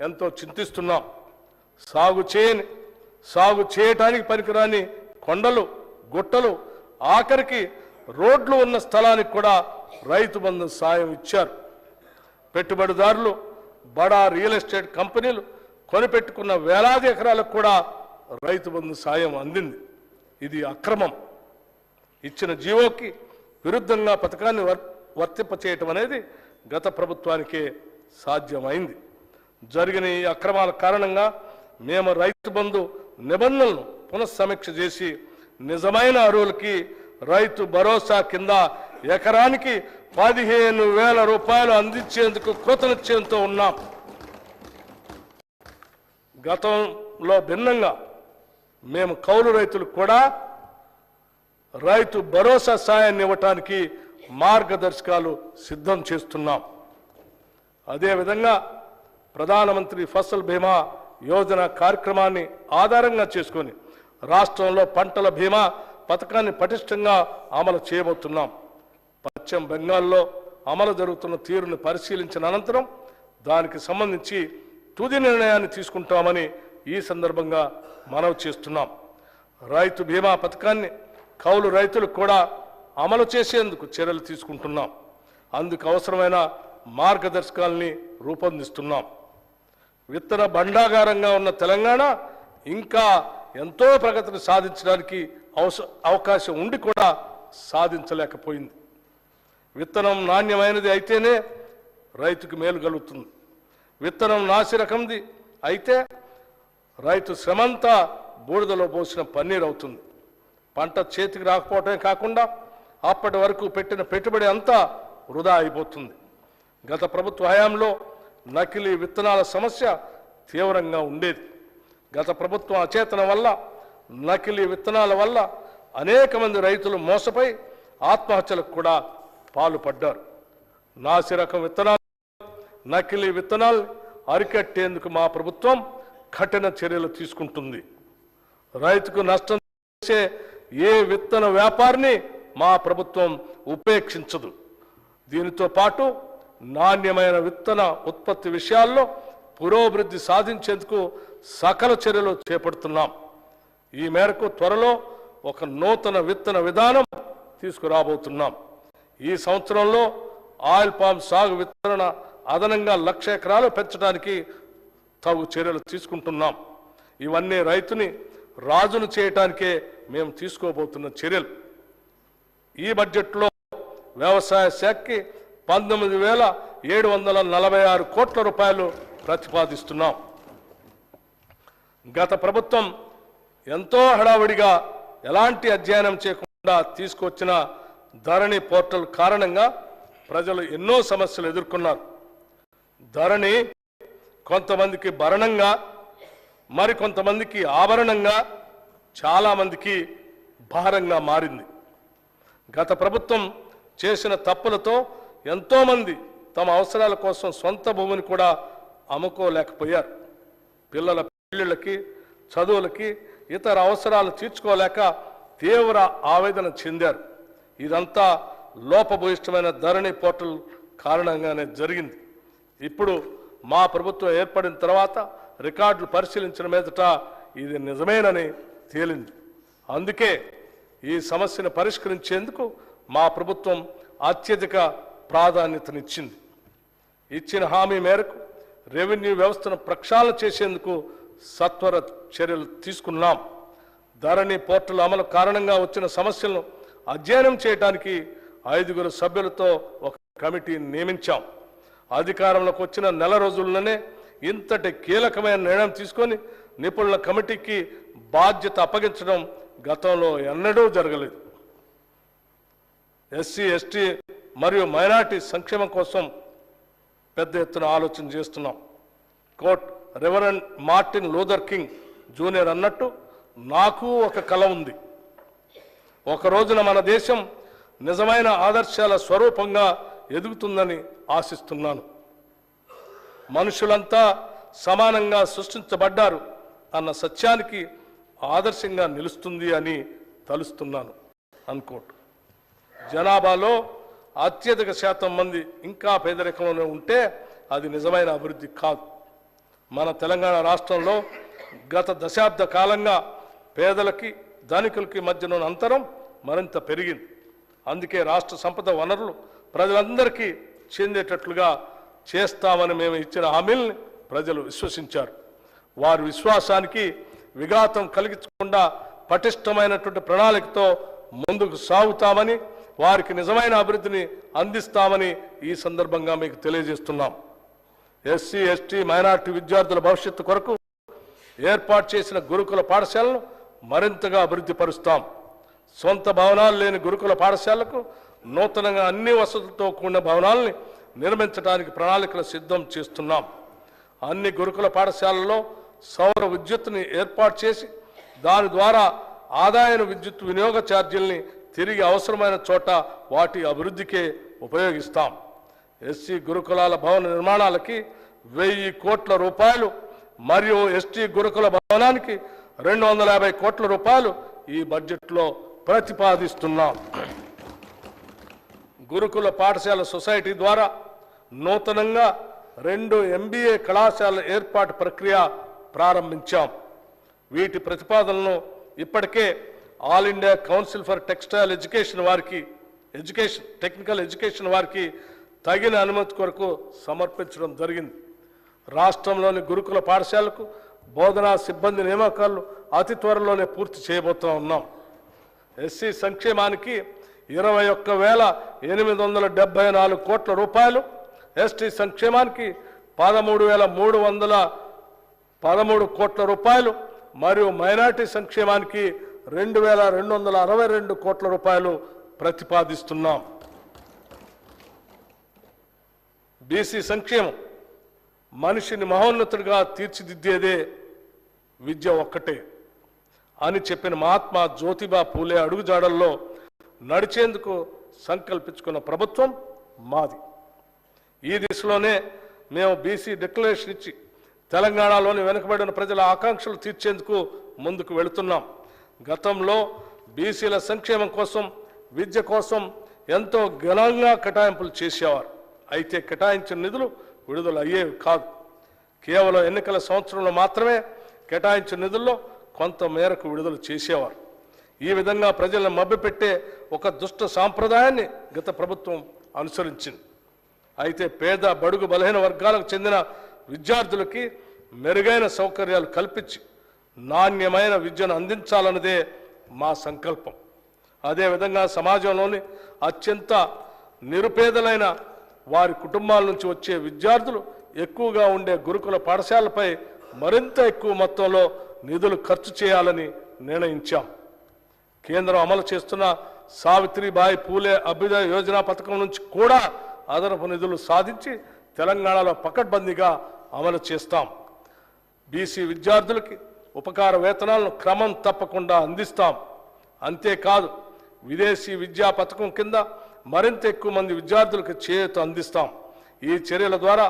ఎంతో చింతిస్తున్నాం. సాగు చేయటానికి పనికిరాని కొండలు, గుట్టలు, ఆఖరికి రోడ్లు ఉన్న స్థలానికి కూడా రైతు బంధు సాయం ఇచ్చారు. పెట్టుబడిదారులు, బడా రియల్ ఎస్టేట్ కంపెనీలు కొనిపెట్టుకున్న వేలాది ఎకరాలకు కూడా రైతు బంధు సాయం అందింది. ఇది అక్రమం. ఇచ్చిన జీవోకి విరుద్ధంగా పథకాన్ని వర్తింపచేయటం అనేది గత ప్రభుత్వానికే సాధ్యమైంది. జరిగిన ఈ అక్రమాల కారణంగా మేము రైతు బంధు నిబంధనలను పునఃసమీక్ష చేసి నిజమైన అర్హులకి రైతు భరోసా కింద ఎకరానికి 15,000 రూపాయలు అందించేందుకు కృతనిశ్చయంతో ఉన్నాం. గతంలో భిన్నంగా మేము కౌలు రైతులకు కూడా రైతు భరోసా సాయాన్ని ఇవ్వటానికి మార్గదర్శకాలు సిద్ధం చేస్తున్నాం. అదేవిధంగా ప్రధానమంత్రి ఫసల్ బీమా యోజన కార్యక్రమాన్ని ఆధారంగా చేసుకొని రాష్ట్రంలో పంటల బీమా పథకాన్ని పటిష్టంగా అమలు చేయబోతున్నాం. పశ్చిమ బెంగాల్లో అమలు జరుగుతున్న తీరును పరిశీలించిన అనంతరం దానికి సంబంధించి తుది నిర్ణయాన్ని తీసుకుంటామని ఈ సందర్భంగా మనవి చేస్తున్నాం. రైతు బీమా పథకాన్ని కౌలు రైతులకు కూడా అమలు చేసేందుకు చర్యలు తీసుకుంటున్నాం. అందుకు అవసరమైన మార్గదర్శకాలని రూపొందిస్తున్నాం. విత్తన భండాగారంగా ఉన్న తెలంగాణ ఇంకా ఎంతో ప్రగతిని సాధించడానికి అవకాశం ఉండి కూడా సాధించలేకపోయింది. విత్తనం నాణ్యమైనది అయితేనే రైతుకు మేలు కలుగుతుంది. విత్తనం నాసిరకంది అయితే రైతు శ్రమంతా బూడిదలో పోసిన పన్నీరు అవుతుంది. పంట చేతికి రాకపోవటమే కాకుండా అప్పటి వరకు పెట్టిన పెట్టుబడి అంతా వృధా అయిపోతుంది. గత ప్రభుత్వ హయాంలో నకిలీ విత్తనాల సమస్య తీవ్రంగా ఉండేది. గత ప్రభుత్వం అచేతన వల్ల, నకిలీ విత్తనాల వల్ల అనేక మంది రైతులు మోసపై ఆత్మహత్యలకు కూడా పాల్పడ్డారు. నాసిరకం విత్తనాలు, నకిలీ విత్తనాలు అరికట్టేందుకు మా ప్రభుత్వం కఠిన చర్యలు తీసుకుంటుంది. రైతుకు నష్టం చేసే ఏ విత్తన వ్యాపారిని మా ప్రభుత్వం ఉపేక్షించదు. దీనితో పాటు నాణ్యమైన విత్తన ఉత్పత్తి విషయాల్లో పురోభివృద్ధి సాధించేందుకు సకల చర్యలు చేపడుతున్నాం. ఈ మేరకు త్వరలో ఒక నూతన విత్తన విధానం తీసుకురాబోతున్నాం. ఈ సంవత్సరంలో ఆయిల్ పామ్ సాగు విత్తన అదనంగా 1,00,000 ఎకరాలు పెంచడానికి తగు చర్యలు తీసుకుంటున్నాం. ఇవన్నీ రైతుని రాజును చేయటానికే మేము తీసుకోబోతున్న చర్యలు. ఈ బడ్జెట్లో వ్యవసాయ శాఖకి 19,746 కోట్ల రూపాయలు ప్రతిపాదిస్తున్నాం. గత ప్రభుత్వం ఎంతో హడావుడిగా ఎలాంటి అధ్యయనం చేయకుండా తీసుకొచ్చిన ధరణి పోర్టల్ కారణంగా ప్రజలు ఎన్నో సమస్యలు ఎదుర్కొన్నారు. ధరణి కొంతమందికి భరణంగా, మరికొంతమందికి ఆభరణంగా, చాలామందికి భారంగా మారింది. గత ప్రభుత్వం చేసిన తప్పులతో ఎంతోమంది తమ అవసరాల కోసం సొంత భూమిని కూడా అమ్ముకోలేకపోయారు. పిల్లల పెళ్లిళ్ళకి, చదువులకి, ఇతర అవసరాలు తీర్చుకోలేక తీవ్ర ఆవేదన చెందారు. ఇదంతా లోపభూయిష్టమైన ధరణి పోర్టల్ కారణంగానే జరిగింది. ఇప్పుడు మా ప్రభుత్వం ఏర్పడిన తర్వాత రికార్డులు పరిశీలించిన మీదట ఇది నిజమేనని తేలింది. అందుకే ఈ సమస్యను పరిష్కరించేందుకు మా ప్రభుత్వం అత్యధిక ప్రాధాన్యతనిచ్చింది. ఇచ్చిన హామీ మేరకు రెవెన్యూ వ్యవస్థను ప్రక్షాళన చేసేందుకు సత్వర చర్యలు తీసుకున్నాం. ధరణి పోర్టల్ అమలు కారణంగా వచ్చిన సమస్యలను అధ్యయనం చేయడానికి 5 సభ్యులతో ఒక కమిటీని నియమించాం. అధికారంలోకి వచ్చిన నెల రోజుల్లోనే ఇంతటి కీలకమైన నిర్ణయం తీసుకొని నిపుణుల కమిటీకి బాధ్యత అప్పగించడం గతంలో ఎన్నడూ జరగలేదు. ఎస్సీ, ఎస్టీ మరియు మైనారిటీ సంక్షేమం కోసం పెద్ద ఎత్తున ఆలోచన చేస్తున్నాం. Quote Reverend Martin Luther King Junior అన్నట్టు నాకు ఒక కల ఉంది. ఒక రోజున మన దేశం నిజమైన ఆదర్శాల స్వరూపంగా ఎదుగుతుందని ఆశిస్తున్నాను. మనుషులంతా సమానంగా సృష్టించబడ్డారు అన్న సత్యానికి ఆదర్శంగా నిలుస్తుంది అని తలుస్తున్నాను. అన్కోట్. జనాభాలో అత్యధిక శాతం మంది ఇంకా పేదరికంలో ఉంటే అది నిజమైన అభివృద్ధి కాదు. మన తెలంగాణ రాష్ట్రంలో గత దశాబ్ద కాలంగా పేదలకి ధనికులకి మధ్యన ఉన్న అంతరం మరింత పెరిగింది. అందుకే రాష్ట్ర సంపద వనరులు ప్రజలందరికీ చెందేటట్లుగా చేస్తామని మేము ఇచ్చిన హామీల్ని ప్రజలు విశ్వసించారు. వారి విశ్వాసానికి విఘాతం కలిగించకుండా పటిష్టమైనటువంటి ప్రణాళికతో ముందుకు సాగుతామని, వారికి నిజమైన అభివృద్ధిని అందిస్తామని ఈ సందర్భంగా మీకు తెలియజేస్తున్నాం. ఎస్సీ, ఎస్టీ, మైనారిటీ విద్యార్థుల భవిష్యత్తు కొరకు ఏర్పాటు చేసిన గురుకుల పాఠశాలను మరింతగా అభివృద్ధి పరుస్తాం. సొంత భవనాలు లేని గురుకుల పాఠశాలకు నూతనంగా అన్ని వసతులతో కూడిన భవనాలని నిర్మించడానికి ప్రణాళికలు సిద్ధం చేస్తున్నాం. అన్ని గురుకుల పాఠశాలల్లో సౌర విద్యుత్తుని ఏర్పాటు చేసి దాని ద్వారా ఆదాయ విద్యుత్ వినియోగ ఛార్జీల్ని తిరిగి అవసరమైన చోట వాటి అభివృద్ధికే ఉపయోగిస్తాం. ఎస్సీ గురుకులాల భవన నిర్మాణాలకి 1000 కోట్ల రూపాయలు మరియు ఎస్టీ గురుకుల భవనానికి 250 కోట్ల రూపాయలు ఈ బడ్జెట్లో ప్రతిపాదిస్తున్నాం. గురుకుల పాఠశాల సొసైటీ ద్వారా నూతనంగా 2 MBA కళాశాలల ఏర్పాటు ప్రక్రియ ప్రారంభించాం. వీటి ప్రతిపాదనలను ఇప్పటికే all India council for textile technical education వారికి తగిన అనుమతి కొరకు సమర్పించడం జరిగింది. రాష్ట్రంలోని గురుకుల పాఠశాలకు బోధనా సిబ్బంది నియామకాలు అతి త్వరలోనే పూర్తి చేయబోతూ ఉన్నాం. ఎస్సీ సంక్షేమానికి 21,874 కోట్ల రూపాయలు, ఎస్టీ సంక్షేమానికి 13,313 కోట్ల రూపాయలు మరియు మైనార్టీ సంక్షేమానికి 2,262 కోట్ల రూపాయలు ప్రతిపాదిస్తున్నాం. బీసీ సంక్షేమం మనిషిని మహోన్నతుడిగా తీర్చిదిద్దేదే విద్య ఒక్కటే అని చెప్పిన మహాత్మా జ్యోతిబా పూలే అడుగుజాడల్లో నడిచేందుకు సంకల్పించుకున్న ప్రభుత్వం మాది. ఈ దిశలోనే మేము బీసీ డిక్లరేషన్ ఇచ్చి తెలంగాణలోని వెనుకబడిన ప్రజల ఆకాంక్షలు తీర్చేందుకు ముందుకు వెళుతున్నాం. గతంలో బీసీల సంక్షేమం కోసం, విద్య కోసం ఎంతో ఘనంగా కేటాయింపులు చేసేవారు. అయితే కేటాయించిన నిధులు విడుదల అయ్యేవి కాదు. కేవలం ఎన్నికల సంవత్సరంలో మాత్రమే కేటాయించిన నిధుల్లో కొంత మేరకు విడుదల చేసేవారు. ఈ విధంగా ప్రజలను మభ్యపెట్టే ఒక దుష్ట సాంప్రదాయాన్ని గత ప్రభుత్వం అనుసరించింది. అయితే పేద, బడుగు, బలహీన వర్గాలకు చెందిన విద్యార్థులకి మెరుగైన సౌకర్యాలు కల్పించి నాణ్యమైన విద్యను అందించాలన్నదే మా సంకల్పం. అదేవిధంగా సమాజంలోని అత్యంత నిరుపేదలైన వారి కుటుంబాల నుంచి వచ్చే విద్యార్థులు ఎక్కువగా ఉండే గురుకుల పాఠశాలపై మరింత ఎక్కువ మొత్తంలో నిధులు ఖర్చు చేయాలని నిర్ణయించాం. కేంద్రం అమలు చేస్తున్న సావిత్రిబాయి పూలే అభ్యుదయ యోజన పథకం నుంచి కూడా అదనపు నిధులు సాధించి తెలంగాణలో పకడ్బందీగా అమలు చేస్తాం. బీసీ విద్యార్థులకి ఉపకార వేతనాలను క్రమం తప్పకుండా అందిస్తాం. అంతేకాదు, విదేశీ విద్యా పథకం కింద మరింత ఎక్కువ మంది విద్యార్థులకు చేయూత అందిస్తాం. ఈ చర్యల ద్వారా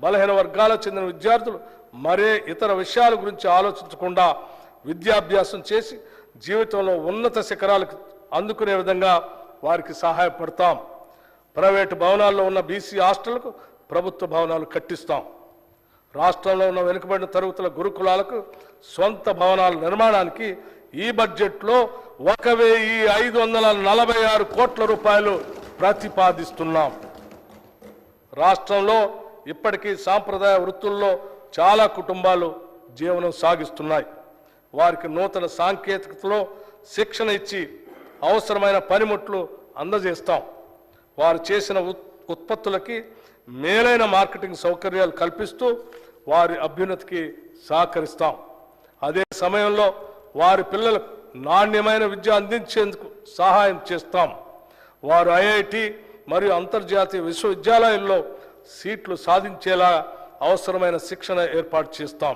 బలహీన వర్గాలకు చెందిన విద్యార్థులు మరే ఇతర విషయాల గురించి ఆలోచించకుండా విద్యాభ్యాసం చేసి జీవితంలో ఉన్నత శిఖరాలకు అందుకునే విధంగా వారికి సహాయపడతాం. ప్రైవేటు భవనాల్లో ఉన్న బీసీ హాస్టళ్లకు ప్రభుత్వ భవనాలు కట్టిస్తాం. రాష్ట్రంలో ఉన్న వెనుకబడిన తరగతుల గురుకులాలకు సొంత భవనాల నిర్మాణానికి ఈ బడ్జెట్లో 1,546 కోట్ల రూపాయలు ప్రతిపాదిస్తున్నాం. రాష్ట్రంలో ఇప్పటికీ సాంప్రదాయ వృత్తుల్లో చాలా కుటుంబాలు జీవనం సాగిస్తున్నాయి. వారికి నూతన సాంకేతికతలో శిక్షణ ఇచ్చి అవసరమైన పనిముట్లు అందజేస్తాం. వారు చేసిన ఉత్పత్తులకి మేలైన మార్కెటింగ్ సౌకర్యాలు కల్పిస్తూ వారి అభ్యున్నతికి సహకరిస్తాం. అదే సమయంలో వారి పిల్లలకు నాణ్యమైన విద్య అందించేందుకు సహాయం చేస్తాం. వారు ఐఐటి మరియు అంతర్జాతీయ విశ్వవిద్యాలయాల్లో సీట్లు సాధించేలా అవసరమైన శిక్షణ ఏర్పాటు చేస్తాం.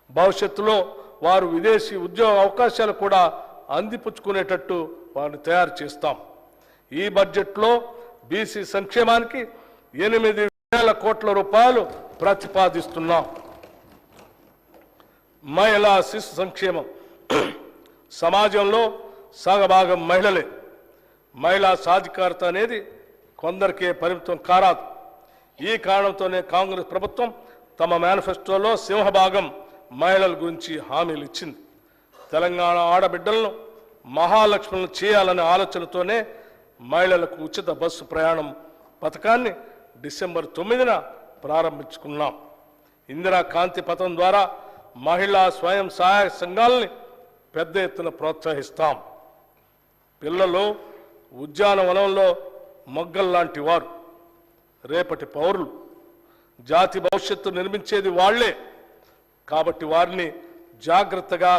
భవిష్యత్తులో వారు విదేశీ ఉద్యోగ అవకాశాలు కూడా అందిపుచ్చుకునేటట్టు వారిని తయారు చేస్తాం. ఈ బడ్జెట్లో బీసీ సంక్షేమానికి 8,000 కోట్ల రూపాయలు ప్రతిపాదిస్తున్నాం. మహిళా శిశు సంక్షేమం సమాజంలో సగభాగం మహిళలే. మహిళా సాధికారత అనేది కొందరికే పరిమితం కారాదు. ఈ కారణంతోనే కాంగ్రెస్ ప్రభుత్వం తమ మేనిఫెస్టోలో సింహభాగం మహిళల గురించి హామీలు ఇచ్చింది. తెలంగాణ ఆడబిడ్డలను మహాలక్ష్ములను చేయాలనే ఆలోచనతోనే మహిళలకు ఉచిత బస్సు ప్రయాణం పథకాన్ని డిసెంబర్ 9న ప్రారంభించుకున్నాం. ఇందిరా కాంతి పథకం ద్వారా మహిళా స్వయం సహాయక సంఘాలని పెద్ద ఎత్తున ప్రోత్సహిస్తాం. పిల్లలు ఉద్యానవనంలో మొగ్గల్లాంటి వారు, రేపటి పౌరులు, జాతి భవిష్యత్తు నిర్మించేది వాళ్లే. కాబట్టి వారిని జాగ్రత్తగా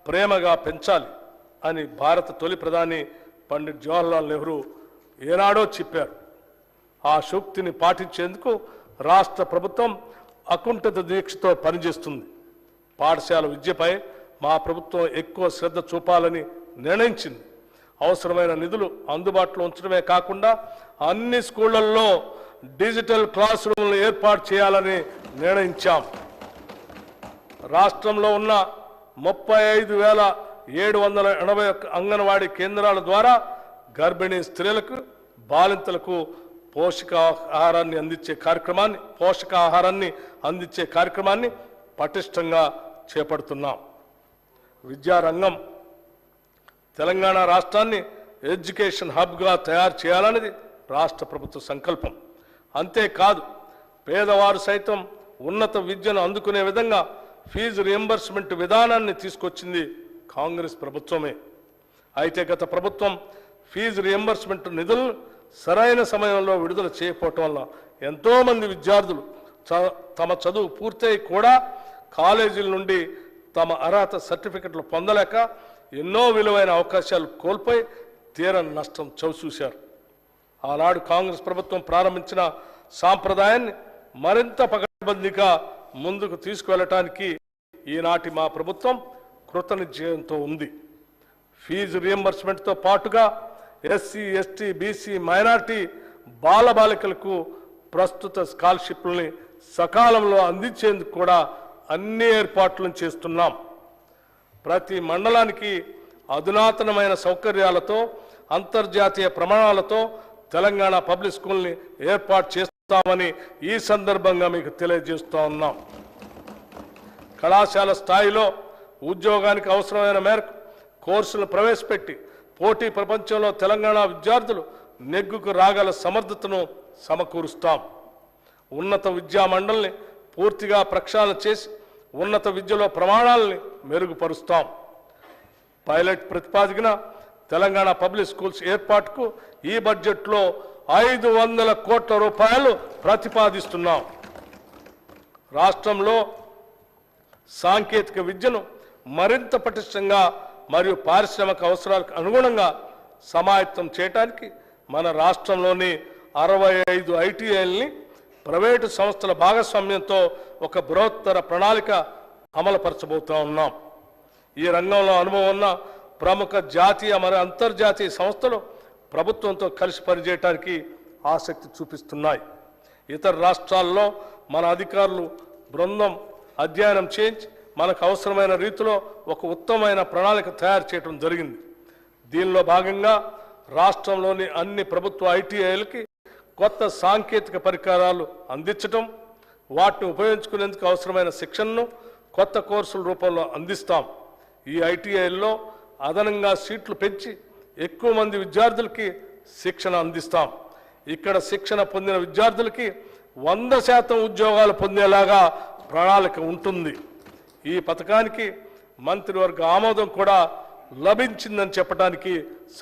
ప్రేమగా పెంచాలి అని భారత తొలి ప్రధాని పండిట్ జవహర్లాల్ నెహ్రూ ఏనాడో చెప్పారు. ఆ సూక్తిని పాటించేందుకు రాష్ట్ర ప్రభుత్వం అకుంఠిత దీక్షతో పనిచేస్తుంది. పాఠశాల విద్యపై మా ప్రభుత్వం ఎక్కువ శ్రద్ధ చూపాలని నిర్ణయించింది. అవసరమైన నిధులు అందుబాటులో ఉంచడమే కాకుండా అన్ని స్కూళ్లలో డిజిటల్ క్లాస్ రూమ్లు ఏర్పాటు చేయాలని నిర్ణయించాం. రాష్ట్రంలో ఉన్న 35,781 అంగన్వాడీ కేంద్రాల ద్వారా గర్భిణీ స్త్రీలకు, బాలింతలకు పోషకాహారాన్ని అందించే కార్యక్రమాన్ని పటిష్టంగా చేపడుతున్నాం. విద్యారంగం తెలంగాణ రాష్ట్రాన్ని ఎడ్యుకేషన్ హబ్గా తయారు చేయాలనేది రాష్ట్ర ప్రభుత్వ సంకల్పం. అంతేకాదు పేదవారు సైతం ఉన్నత విద్యను అందుకునే విధంగా ఫీజు రియంబర్స్మెంట్ విధానాన్ని తీసుకొచ్చింది కాంగ్రెస్ ప్రభుత్వమే. అయితే గత ప్రభుత్వం ఫీజు రియంబర్స్మెంట్ నిధులను సరైన సమయంలో విడుదల చేయకపోవటం వల్ల ఎంతోమంది విద్యార్థులు తమ చదువు పూర్తయి కూడా కాలేజీల నుండి తమ అర్హత సర్టిఫికెట్లు పొందలేక ఎన్నో విలువైన అవకాశాలు కోల్పోయి తీరని నష్టం చవిచూశారు. ఆనాడు కాంగ్రెస్ ప్రభుత్వం ప్రారంభించిన సాంప్రదాయాన్ని మరింత పకడ్బందీగా ముందుకు తీసుకువెళ్ళటానికి ఈనాటి మా ప్రభుత్వం కృతనిశ్చయంతో ఉంది. ఫీజు రియంబర్స్మెంట్తో పాటుగా ఎస్సీ, ఎస్టీ, బీసీ, మైనార్టీ బాలబాలికలకు ప్రస్తుత స్కాలర్షిప్లని సకాలంలో అందించేందుకు కూడా అన్ని ఏర్పాట్లను చేస్తున్నాం. ప్రతి మండలానికి అధునాతనమైన సౌకర్యాలతో, అంతర్జాతీయ ప్రమాణాలతో తెలంగాణ పబ్లిక్ స్కూల్ని ఏర్పాటు చేస్తామని ఈ సందర్భంగా మీకు తెలియజేస్తూ ఉన్నాం. కళాశాల స్థాయిలో ఉద్యోగానికి అవసరమైన మేరకు కోర్సులు ప్రవేశపెట్టి పోటీ ప్రపంచంలో తెలంగాణ విద్యార్థులు నెగ్గుకు రాగల సమర్థతను సమకూరుస్తాం. ఉన్నత విద్యా మండలిని పూర్తిగా ప్రక్షాళన చేసి ఉన్నత విద్యలో ప్రమాణాలని మెరుగుపరుస్తాం. పైలట్ ప్రతిపాదికన తెలంగాణ పబ్లిక్ స్కూల్స్ ఏర్పాటుకు ఈ బడ్జెట్లో 500 కోట్ల రూపాయలు ప్రతిపాదిస్తున్నాం. రాష్ట్రంలో సాంకేతిక విద్యను మరింత పటిష్టంగా మరియు పారిశ్రామిక అవసరాలకు అనుగుణంగా సమాయత్తం చేయడానికి మన రాష్ట్రంలోని 65 ఐటీఐల్ని ప్రైవేటు సంస్థల భాగస్వామ్యంతో ఒక బృహత్తర ప్రణాళిక అమలుపరచబోతూ ఉన్నాం. ఈ రంగంలో అనుభవం ఉన్న ప్రముఖ జాతీయ మరియు అంతర్జాతీయ సంస్థలు ప్రభుత్వంతో కలిసి పనిచేయడానికి ఆసక్తి చూపిస్తున్నాయి. ఇతర రాష్ట్రాల్లో మన అధికారులు బృందం అధ్యయనం చేయించి మనకు అవసరమైన రీతిలో ఒక ఉత్తమమైన ప్రణాళిక తయారు చేయడం జరిగింది. దీనిలో భాగంగా రాష్ట్రంలోని అన్ని ప్రభుత్వ ఐటీఐలకి కొత్త సాంకేతిక పరికరాలు అందించటం, వాటిని ఉపయోగించుకునేందుకు అవసరమైన శిక్షణను కొత్త కోర్సుల రూపంలో అందిస్తాం. ఈ ఐటీఐల్లో అదనంగా సీట్లు పెంచి ఎక్కువ మంది విద్యార్థులకి శిక్షణ అందిస్తాం. ఇక్కడ శిక్షణ పొందిన విద్యార్థులకి 100% ఉద్యోగాలు పొందేలాగా ప్రణాళిక ఉంటుంది. ఈ పథకానికి మంత్రివర్గ ఆమోదం కూడా లభించిందని చెప్పడానికి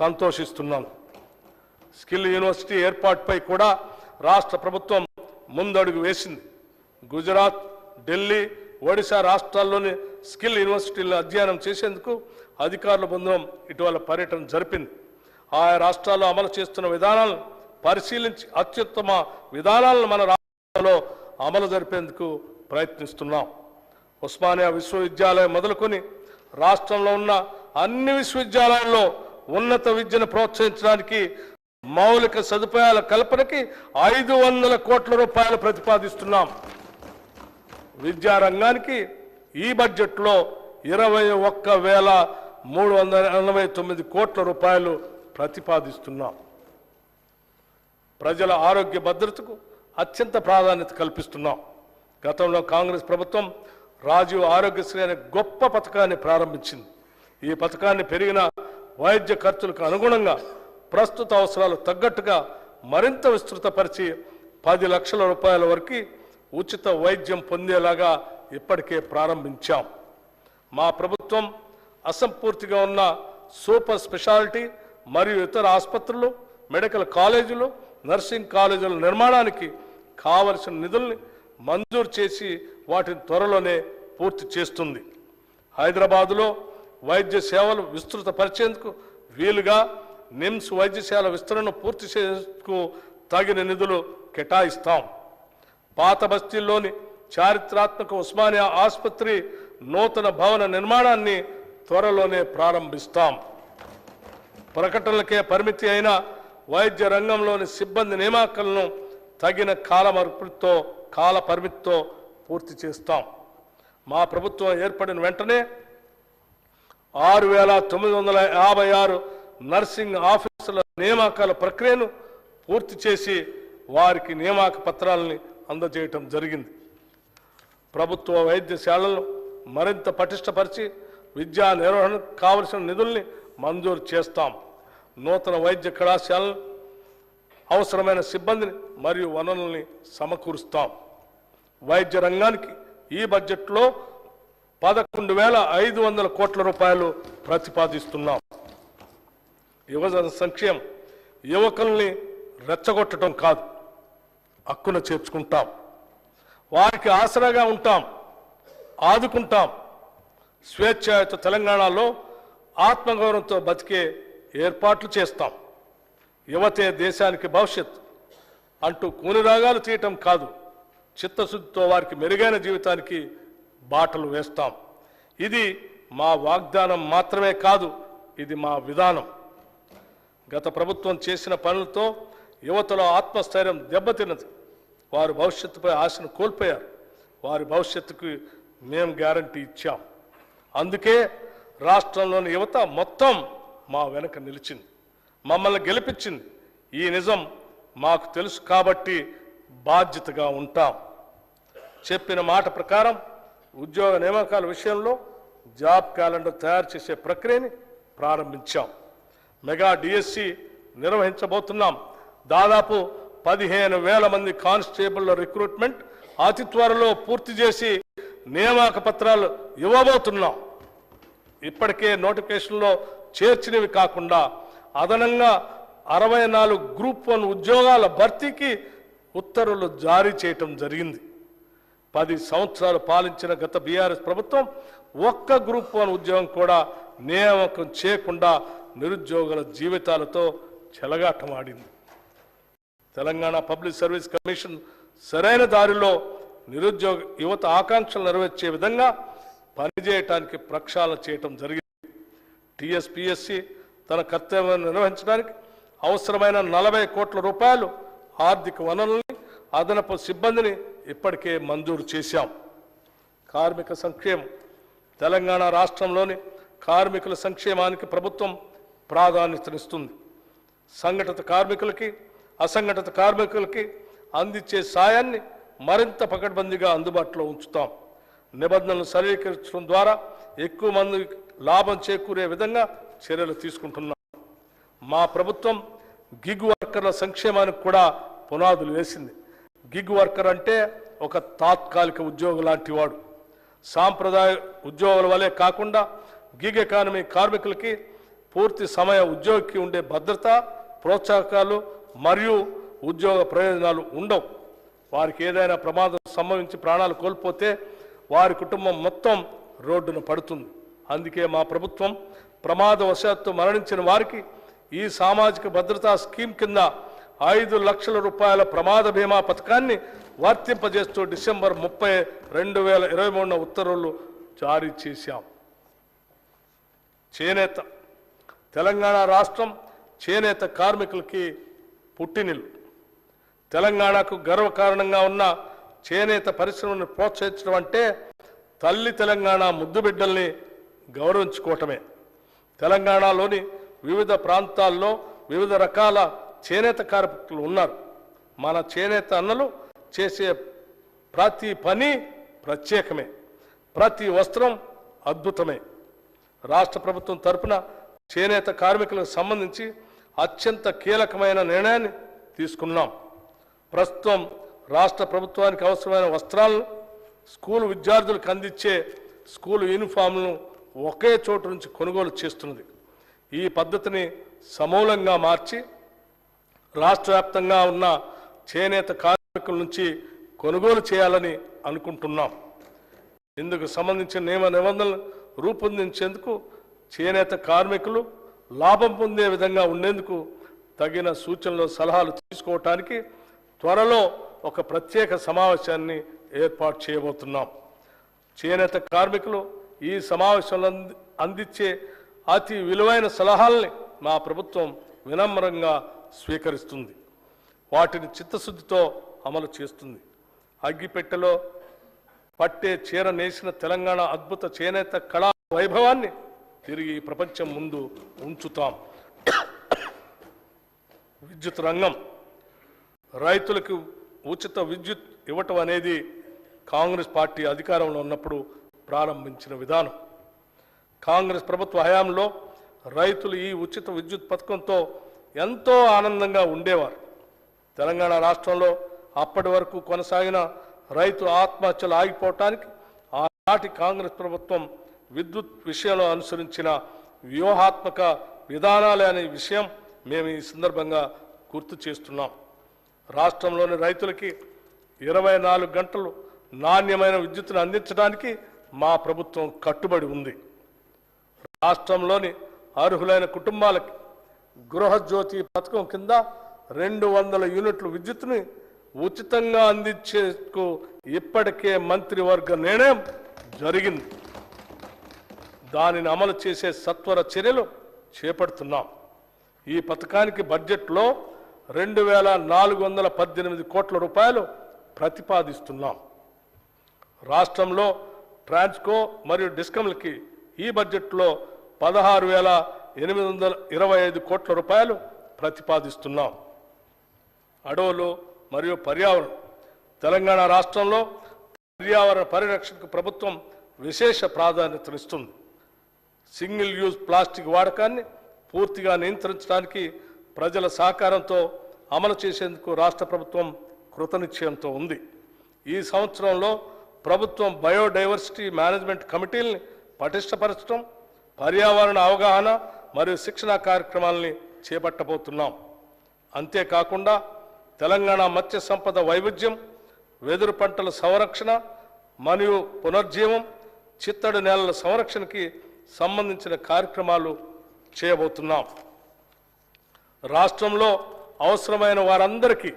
సంతోషిస్తున్నాను. స్కిల్ యూనివర్సిటీ ఏర్పాటుపై కూడా రాష్ట్ర ప్రభుత్వం ముందడుగు వేసింది. గుజరాత్, ఢిల్లీ, ఒడిశా రాష్ట్రాల్లోని స్కిల్ యూనివర్సిటీలను అధ్యయనం చేసేందుకు అధికారుల బృందం ఇటీవల పర్యటన జరిపింది. ఆయా రాష్ట్రాల్లో అమలు చేస్తున్న విధానాలను పరిశీలించి అత్యుత్తమ విధానాలను మన రాష్ట్రంలో అమలు జరిపేందుకు ప్రయత్నిస్తున్నాం. ఉస్మానియా విశ్వవిద్యాలయం మొదలుకొని రాష్ట్రంలో ఉన్న అన్ని విశ్వవిద్యాలయాల్లో ఉన్నత విద్యను ప్రోత్సహించడానికి మౌలిక సదుపాయాల కల్పనకి 500 కోట్ల రూపాయలు ప్రతిపాదిస్తున్నాం. విద్యారంగానికి ఈ బడ్జెట్లో 21,389 కోట్ల రూపాయలు ప్రతిపాదిస్తున్నాం. ప్రజల ఆరోగ్య భద్రతకు అత్యంత ప్రాధాన్యత కల్పిస్తున్నాం. గతంలో కాంగ్రెస్ ప్రభుత్వం రాజీవ్ ఆరోగ్యశ్రీ అనే గొప్ప పథకాన్ని ప్రారంభించింది. ఈ పథకాన్ని పెరిగిన వైద్య ఖర్చులకు అనుగుణంగా ప్రస్తుత అవసరాలు తగ్గట్టుగా మరింత విస్తృతపరిచి 10 లక్షల రూపాయల వరకు ఉచిత వైద్యం పొందేలాగా ఇప్పటికే ప్రారంభించాం. మా ప్రభుత్వం అసంపూర్తిగా ఉన్న సూపర్ స్పెషాలిటీ మరియు ఇతర ఆసుపత్రులు, మెడికల్ కాలేజీలు, నర్సింగ్ కాలేజీల నిర్మాణానికి కావలసిన నిధుల్ని మంజూరు చేసి వాటిని త్వరలోనే పూర్తి చేస్తుంది. హైదరాబాదులో వైద్య సేవలు విస్తృతపరిచేందుకు వీలుగా నిమ్స్ వైద్యశాల విస్తరణను పూర్తి చేసేందుకు తగిన నిధులు కేటాయిస్తాం. పాత బస్తీల్లోని చారిత్రాత్మక ఉస్మానియా ఆసుపత్రి నూతన భవన నిర్మాణాన్ని త్వరలోనే ప్రారంభిస్తాం. ప్రకటనలకే పరిమితి అయిన వైద్య రంగంలోని సిబ్బంది నియామకాలను తగిన కాల పరిమితితో పూర్తి చేస్తాం. మా ప్రభుత్వం ఏర్పడిన వెంటనే 6,956 నర్సింగ్ ఆఫీసుల నియామకాల ప్రక్రియను పూర్తి చేసి వారికి నియామక పత్రాలని అందజేయటం జరిగింది. ప్రభుత్వ వైద్యశాలలను మరింత పటిష్టపరిచి విద్యా నిర్వహణకు కావలసిన నిధుల్ని మంజూరు చేస్తాం. నూతన వైద్య కళాశాలలు అవసరమైన సిబ్బందిని మరియు వనరుల్ని సమకూరుస్తాం. వైద్య రంగానికి ఈ బడ్జెట్లో 11,500 కోట్ల రూపాయలు ప్రతిపాదిస్తున్నాం. యువజన సంక్షేమం యువకుల్ని రెచ్చగొట్టడం కాదు, హక్కున చేర్చుకుంటాం. వారికి ఆసరాగా ఉంటాం, ఆదుకుంటాం. స్వేచ్ఛాయుత తెలంగాణలో ఆత్మగౌరవంతో బతికే ఏర్పాట్లు చేస్తాం. యువతే దేశానికి భవిష్యత్తు అంటూ కూనిరాగాలు తీయటం కాదు, చిత్తశుద్ధితో వారికి మెరుగైన జీవితానికి బాటలు వేస్తాం. ఇది మా వాగ్దానం మాత్రమే కాదు, ఇది మా విధానం. గత ప్రభుత్వం చేసిన పనులతో యువతలో ఆత్మస్థైర్యం దెబ్బతిన్నది. వారు భవిష్యత్తుపై ఆశను కోల్పోయారు. వారి భవిష్యత్తుకు మేము గ్యారంటీ ఇచ్చాం. అందుకే రాష్ట్రంలోని యువత మొత్తం మా వెనక నిలిచింది, మమ్మల్ని గెలిపించింది. ఈ నిజం మాకు తెలుసు కాబట్టి బాధ్యతగా ఉంటాం. చెప్పిన మాట ప్రకారం ఉద్యోగ నియామకాల విషయంలో జాబ్ క్యాలెండర్ తయారు చేసే ప్రక్రియని ప్రారంభించాం. మెగా డిఎస్సి నిర్వహించబోతున్నాం. దాదాపు 15,000 మంది కానిస్టేబుల్ల రిక్రూట్మెంట్ అతి త్వరలో పూర్తి చేసి నియామక పత్రాలు ఇవ్వబోతున్నాం. ఇప్పటికే నోటిఫికేషన్లో చేర్చినవి కాకుండా అదనంగా 64 గ్రూప్ 1 ఉద్యోగాల భర్తీకి ఉత్తర్వులు జారీ చేయటం జరిగింది. 10 సంవత్సరాలు పాలించిన గత బీఆర్ఎస్ ప్రభుత్వం ఒక్క గ్రూప్ 1 ఉద్యోగం కూడా నియామకం చేయకుండా నిరుద్యోగుల జీవితాలతో చెలగాటమాడింది. తెలంగాణ పబ్లిక్ సర్వీస్ కమిషన్ సరైన దారిలో నిరుద్యోగ యువత ఆకాంక్షలు నెరవేర్చే విధంగా పనిచేయటానికి ప్రక్షాళన చేయటం జరిగింది. టీఎస్పీఎస్సీ తన కర్తవ్యాన్ని నిర్వహించడానికి అవసరమైన 40 కోట్ల రూపాయలు ఆర్థిక వనరుల్ని, అదనపు సిబ్బందిని ఇప్పటికే మంజూరు చేశాం. కార్మిక సంక్షేమం తెలంగాణ రాష్ట్రంలోని కార్మికుల సంక్షేమానికి ప్రభుత్వం ప్రాధాన్యతనిస్తుంది. సంఘటిత కార్మికులకి, అసంఘటిత కార్మికులకి అందించే సాయాన్ని మరింత పకడ్బందీగా అందుబాటులో ఉంచుతాం. నిబంధనలు సరళీకరించడం ద్వారా ఎక్కువ మంది లాభం చేకూరే విధంగా చర్యలు తీసుకుంటున్నాం. మా ప్రభుత్వం గిగ్ వర్కర్ల సంక్షేమానికి కూడా పునాదులు వేసింది. గిగ్ వర్కర్ అంటే ఒక తాత్కాలిక ఉద్యోగం లాంటి వాడు. సాంప్రదాయ ఉద్యోగుల వలె కాకుండా గిగ్ ఎకానమీ కార్మికులకి పూర్తి సమయ ఉద్యోగికి ఉండే భద్రత, ప్రోత్సాహకాలు మరియు ఉద్యోగ ప్రయోజనాలు ఉండవు. వారికి ఏదైనా ప్రమాదం సంభవించి ప్రాణాలు కోల్పోతే వారి కుటుంబం మొత్తం రోడ్డున పడుతుంది. అందుకే మా ప్రభుత్వం ప్రమాదవశాత్తు మరణించిన వారికి ఈ సామాజిక భద్రతా స్కీమ్ కింద 5 లక్షల రూపాయల ప్రమాద బీమా పథకాన్ని వర్తింపజేస్తూ డిసెంబర్ 30, 2023 ఉత్తర్వులు జారీ చేశాం. చేనేత తెలంగాణ రాష్ట్రం చేనేత కార్మికులకి పుట్టినిల్లు. తెలంగాణకు గర్వకారణంగా ఉన్న చేనేత పరిశ్రమను ప్రోత్సహించడం అంటే తల్లి తెలంగాణ ముద్దు బిడ్డల్ని గౌరవించుకోవటమే. తెలంగాణలోని వివిధ ప్రాంతాల్లో వివిధ రకాల చేనేత కార్మికులు ఉన్నారు. మన చేనేత అన్నలు చేసే ప్రతి పని ప్రత్యేకమే, ప్రతి వస్త్రం అద్భుతమే. రాష్ట్ర ప్రభుత్వం తరపున చేనేత కార్మికులకు సంబంధించి అత్యంత కీలకమైన నిర్ణయాన్ని తీసుకున్నాం. ప్రస్తుతం రాష్ట్ర ప్రభుత్వానికి అవసరమైన వస్త్రాలను స్కూలు విద్యార్థులకు అందించే స్కూలు యూనిఫామ్లను ఒకే చోటు నుంచి కొనుగోలు చేస్తున్నది. ఈ పద్ధతిని సమూలంగా మార్చి రాష్ట్ర వ్యాప్తంగా ఉన్న చేనేత కార్మికుల నుంచి కొనుగోలు చేయాలని అనుకుంటున్నాం. ఇందుకు సంబంధించిన నియమ నిబంధనలు రూపొందించేందుకు చేనేత కార్మికులు లాభం పొందే విధంగా ఉండేందుకు తగిన సూచనలు సలహాలు తీసుకోవటానికి త్వరలో ఒక ప్రత్యేక సమావేశాన్ని ఏర్పాటు చేయబోతున్నాం. చేనేత కార్మికులు ఈ సమావేశంలో అందించే అతి విలువైన సలహాలని మా ప్రభుత్వం వినమ్రంగా స్వీకరిస్తుంది, వాటిని చిత్తశుద్ధితో అమలు చేస్తుంది. అగ్గిపెట్టెలో పట్టే చీర నేసిన తెలంగాణ అద్భుత చేనేత కళా వైభవాన్ని తిరిగి ప్రపంచం ముందు ఉంచుతాం. విద్యుత్ రంగం, రైతులకు ఉచిత విద్యుత్ ఇవ్వటం అనేది కాంగ్రెస్ పార్టీ అధికారంలో ఉన్నప్పుడు ప్రారంభించిన విధానం. కాంగ్రెస్ ప్రభుత్వ హయాంలో రైతులు ఈ ఉచిత విద్యుత్ పథకంతో ఎంతో ఆనందంగా ఉండేవారు. తెలంగాణ రాష్ట్రంలో అప్పటి వరకు కొనసాగిన రైతు ఆత్మహత్యలు ఆగిపోవటానికి ఆనాటి కాంగ్రెస్ ప్రభుత్వం విద్యుత్ విషయంలో అనుసరించిన వ్యూహాత్మక విధానాలే అనే విషయం మేము ఈ సందర్భంగా గుర్తు చేస్తున్నాం. రాష్ట్రంలోని రైతులకి 24 గంటలు నాణ్యమైన విద్యుత్తును అందించడానికి మా ప్రభుత్వం కట్టుబడి ఉంది. రాష్ట్రంలోని అర్హులైన కుటుంబాలకి గృహజ్యోతి పథకం కింద 200 యూనిట్ల విద్యుత్తుని ఉచితంగా అందించేందుకు ఇప్పటికే మంత్రివర్గ నిర్ణయం జరిగింది. దానిని అమలు చేసే సత్వర చర్యలు చేపడుతున్నాం. ఈ పథకానికి బడ్జెట్లో 2418 కోట్ల రూపాయలు ప్రతిపాదిస్తున్నాం. రాష్ట్రంలో ట్రాన్స్కో మరియు డిస్కమ్లకి ఈ బడ్జెట్లో 16,825 కోట్ల రూపాయలు ప్రతిపాదిస్తున్నాం. అడవులు మరియు పర్యావరణం, తెలంగాణ రాష్ట్రంలో పర్యావరణ పరిరక్షణకు ప్రభుత్వం విశేష ప్రాధాన్యతనిస్తుంది. సింగిల్ యూజ్ ప్లాస్టిక్ వాడకాన్ని పూర్తిగా నియంత్రించడానికి ప్రజల సహకారంతో అమలు చేసేందుకు రాష్ట్ర ప్రభుత్వం కృతనిశ్చయంతో ఉంది. ఈ సంవత్సరంలో ప్రభుత్వం బయోడైవర్సిటీ మేనేజ్మెంట్ కమిటీల్ని పటిష్టపరచడం, పర్యావరణ అవగాహన మరియు శిక్షణ కార్యక్రమాలని చేపట్టబోతున్నాం. అంతేకాకుండా తెలంగాణ మత్స్య సంపద వైవిధ్యం, వెదురు పంటల సంరక్షణ మరియు పునర్జీవం, చిత్తడి నేలల సంరక్షణకి సంబంధించిన కార్యక్రమాలు చేయబోతున్నాం. రాష్ట్రంలో అవసరమైన వారందరికీ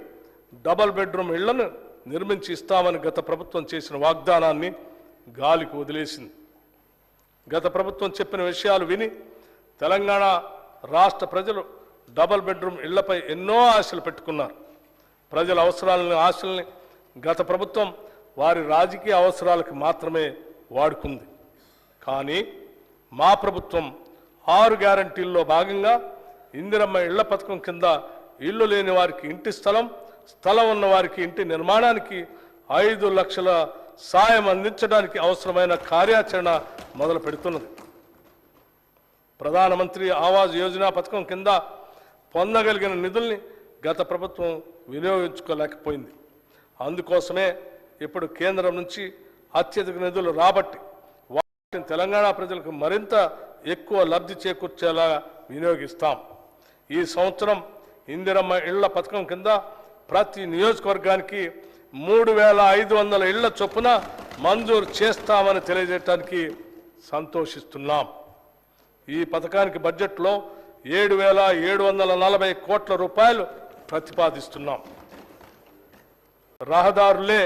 డబల్ బెడ్రూమ్ ఇళ్లను నిర్మించి ఇస్తామని గత ప్రభుత్వం చేసిన వాగ్దానాన్ని గాలికి వదిలేసింది. గత ప్రభుత్వం చెప్పిన విషయాలు విని తెలంగాణ రాష్ట్ర ప్రజలు డబల్ బెడ్రూమ్ ఇళ్లపై ఎన్నో ఆశలు పెట్టుకున్నారు. ప్రజల అవసరాలని, ఆశల్ని గత ప్రభుత్వం వారి రాజకీయ అవసరాలకు మాత్రమే వాడుకుంది. కానీ మా ప్రభుత్వం 6 గ్యారంటీల్లో భాగంగా ఇందిరమ్మ ఇళ్ల పథకం కింద ఇల్లు లేని వారికి ఇంటి స్థలం, స్థలం ఉన్న వారికి ఇంటి నిర్మాణానికి 5 లక్షల సాయం అందించడానికి అవసరమైన కార్యాచరణ మొదలు పెడుతున్నది. ప్రధానమంత్రి ఆవాస్ యోజన పథకం కింద పొందగలిగిన నిధుల్ని గత ప్రభుత్వం వినియోగించుకోలేకపోయింది. అందుకోసమే ఇప్పుడు కేంద్రం నుంచి అత్యధిక నిధులు రాబట్టి వాటిని తెలంగాణ ప్రజలకు మరింత ఎక్కువ లబ్ధి చేకూర్చేలా వినియోగిస్తాం. ఈ సంవత్సరం ఇందిరమ్మ ఇళ్ల పథకం కింద ప్రతి నియోజకవర్గానికి 3,500 ఇళ్ల చొప్పున మంజూరు చేస్తామని తెలియజేయడానికి సంతోషిస్తున్నాం. ఈ పథకానికి బడ్జెట్లో 7,740 కోట్ల రూపాయలు ప్రతిపాదిస్తున్నాం. రహదారులే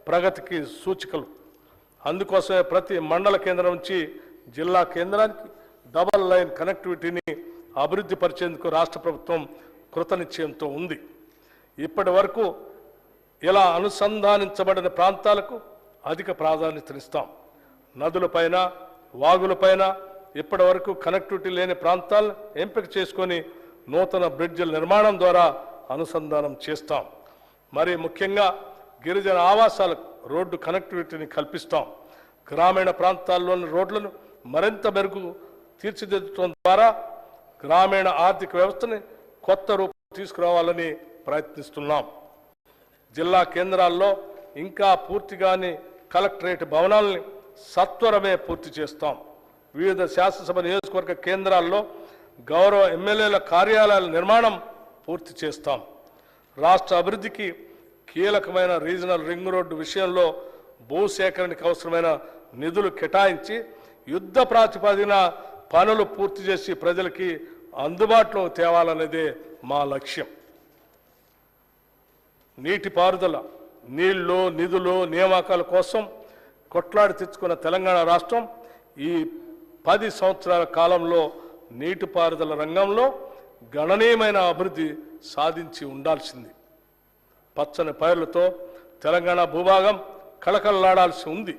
ప్రగతికి సూచికలు. అందుకోసమే ప్రతి మండల కేంద్రం నుంచి జిల్లా కేంద్రానికి డబల్ లైన్ కనెక్టివిటీని అభివృద్ధి పరిచేందుకు రాష్ట్ర ప్రభుత్వం కృతనిశ్చయంతో ఉంది. ఇప్పటి వరకు ఇలా అనుసంధానించబడిన ప్రాంతాలకు అధిక ప్రాధాన్యతనిస్తాం. నదులపైన, వాగులపైన ఇప్పటి వరకు కనెక్టివిటీ లేని ప్రాంతాలను ఎంపిక చేసుకొని నూతన బ్రిడ్జిల నిర్మాణం ద్వారా అనుసంధానం చేస్తాం. మరి ముఖ్యంగా గిరిజన ఆవాసాలకు రోడ్డు కనెక్టివిటీని కల్పిస్తాం. గ్రామీణ ప్రాంతాల్లోని రోడ్లను మరింత మెరుగు తీర్చిదిద్దడం ద్వారా గ్రామీణ ఆర్థిక వ్యవస్థని కొత్త రూపం తీసుకురావాలని ప్రయత్నిస్తున్నాం. జిల్లా కేంద్రాల్లో ఇంకా పూర్తిగాని కలెక్టరేట్ భవనాలని సత్వరమే పూర్తి చేస్తాం. వివిధ శాసనసభ నియోజకవర్గ కేంద్రాల్లో గౌరవ ఎమ్మెల్యేల కార్యాలయాల నిర్మాణం పూర్తి చేస్తాం. రాష్ట్ర అభివృద్ధికి కీలకమైన రీజనల్ రింగ్ రోడ్డు విషయంలో భూసేకరణకు అవసరమైన నిధులు కేటాయించి యుద్ధ ప్రాతిపదికన పనులు పూర్తి చేసి ప్రజలకి అందుబాటులో తేవాలనేదే మా లక్ష్యం. నీటిపారుదల, నీళ్లు, నిధులు, నియామకాల కోసం కొట్లాడి తెచ్చుకున్న తెలంగాణ రాష్ట్రం ఈ 10 సంవత్సరాల కాలంలో నీటిపారుదల రంగంలో గణనీయమైన అభివృద్ధి సాధించి ఉండాల్సింది. పచ్చని పైర్లతో తెలంగాణ భూభాగం కళకళలాడాల్సి ఉంది.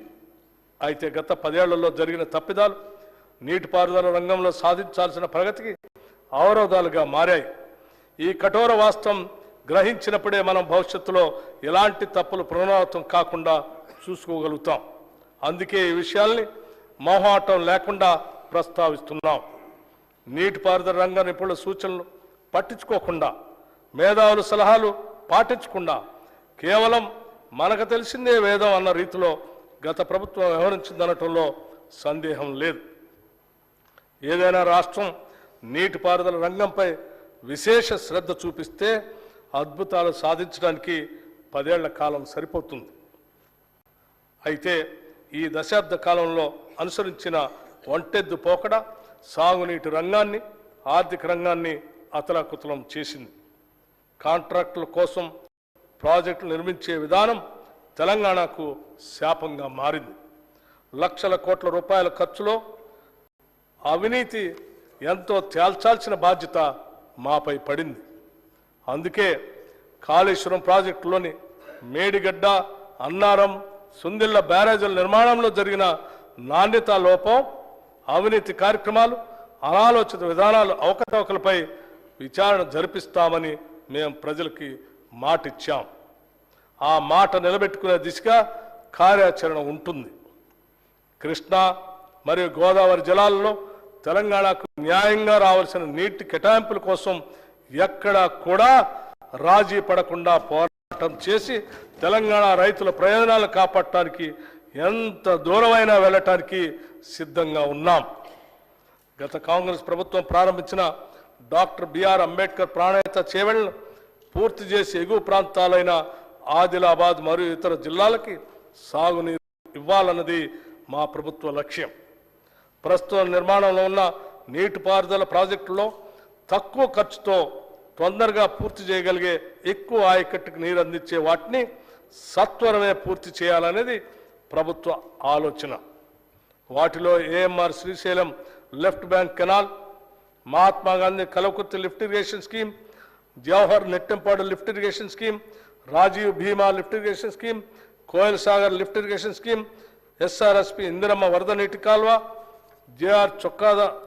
అయితే గత 10 ఏళ్లలో జరిగిన తప్పిదాలు నీటిపారుదల రంగంలో సాధించాల్సిన ప్రగతికి అవరోధాలుగా మారాయి. ఈ కఠోర వాస్తవం గ్రహించినప్పుడే మనం భవిష్యత్తులో ఎలాంటి తప్పులు పునరావృతం కాకుండా చూసుకోగలుగుతాం. అందుకే ఈ విషయాల్ని మొహమాటం లేకుండా ప్రస్తావిస్తున్నాం. నీటిపారుదల రంగ నిపుణుల సూచనలు పట్టించుకోకుండా, మేధావుల సలహాలు పాటించకుండా కేవలం మనకు తెలిసిందే వేదం అన్న రీతిలో గత ప్రభుత్వం వ్యవహరించిందనటంలో సందేహం లేదు. ఏదైనా రాష్ట్రం నీటిపారుదల రంగంపై విశేష శ్రద్ధ చూపిస్తే అద్భుతాలు సాధించడానికి 10 ఏళ్ల కాలం సరిపోతుంది. అయితే ఈ దశాబ్ద కాలంలో అనుసరించిన ఒంటెద్దు పోకడ సాగునీటి రంగాన్ని, ఆర్థిక రంగాన్ని అతలాకుతలం చేసింది. కాంట్రాక్టుల కోసం ప్రాజెక్టులు నిర్మించే విధానం తెలంగాణకు శాపంగా మారింది. లక్షల కోట్ల రూపాయల ఖర్చులో అవినీతి ఎంతో తేల్చాల్సిన బాధ్యత మాపై పడింది. అందుకే కాళేశ్వరం ప్రాజెక్టులోని మేడిగడ్డ, అన్నారం, సుందిళ్ల బ్యారేజీల నిర్మాణంలో జరిగిన నాణ్యతా లోపం, అవినీతి కార్యక్రమాలు, అనాలోచిత విధానాలు, అవకతవకలపై విచారణ జరిపిస్తామని మేము ప్రజలకి మాటిచ్చాం. ఆ మాట నిలబెట్టుకునే దిశగా కార్యాచరణ ఉంటుంది. కృష్ణా మరియు గోదావరి జలాలలో తెలంగాణకు న్యాయంగా రావాల్సిన నీటి కేటాయింపుల కోసం ఎక్కడా కూడా రాజీ పడకుండా పోరాటం చేసి తెలంగాణ రైతుల ప్రయోజనాలు కాపాడటానికి ఎంత దూరమైనా వెళ్ళటానికి సిద్ధంగా ఉన్నాం. గత కాంగ్రెస్ ప్రభుత్వం ప్రారంభించిన డాక్టర్ బిఆర్ అంబేద్కర్ ప్రాణహిత చేవెళ్లను పూర్తి చేసి ఎగువ ప్రాంతాలైన ఆదిలాబాద్ మరియు ఇతర జిల్లాలకి సాగునీరు ఇవ్వాలన్నది మా ప్రభుత్వ లక్ష్యం. ప్రస్తుతం నిర్మాణంలో ఉన్న నీటిపారుదల ప్రాజెక్టులో తక్కువ ఖర్చుతో తొందరగా పూర్తి చేయగలిగే, ఎక్కువ ఆయకట్టుకు నీరు అందించే వాటిని సత్వరమే పూర్తి చేయాలనేది ప్రభుత్వ ఆలోచన. వాటిలో AMR Srisailam left bank canal, Mahatma Gandhi Kalwakurthy lift irrigation scheme, Jawahar Nettempadu lift irrigation scheme, Rajiv Bhima lift irrigation scheme, Koil Sagar lift irrigation scheme, SRSP Indiramma వరద నీటి కాల్వ, JR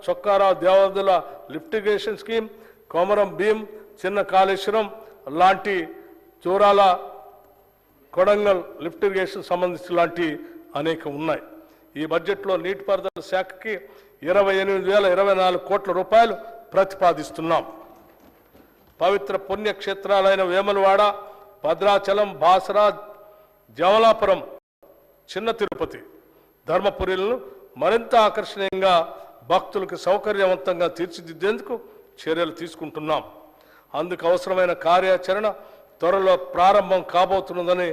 Chokkarao Devadula lift irrigation scheme, Komaram Bheem, చిన్న కాళేశ్వరం లాంటి, చూరాల కొడంగల్ లిఫ్ట్ ఇరిగేషన్ సంబంధించి లాంటి అనేక ఉన్నాయి. ఈ బడ్జెట్లో నీటిపారుదల శాఖకి 28,024 కోట్ల రూపాయలు ప్రతిపాదిస్తున్నాం. పవిత్ర పుణ్యక్షేత్రాలైన వేములవాడ, భద్రాచలం, బాసరా, జమలాపురం, చిన్న తిరుపతి, ధర్మపురిలను మరింత ఆకర్షణీయంగా భక్తులకు సౌకర్యవంతంగా తీర్చిదిద్దేందుకు చర్యలు తీసుకుంటున్నాం. అందుకు అవసరమైన కార్యాచరణ త్వరలో ప్రారంభం కాబోతున్నదని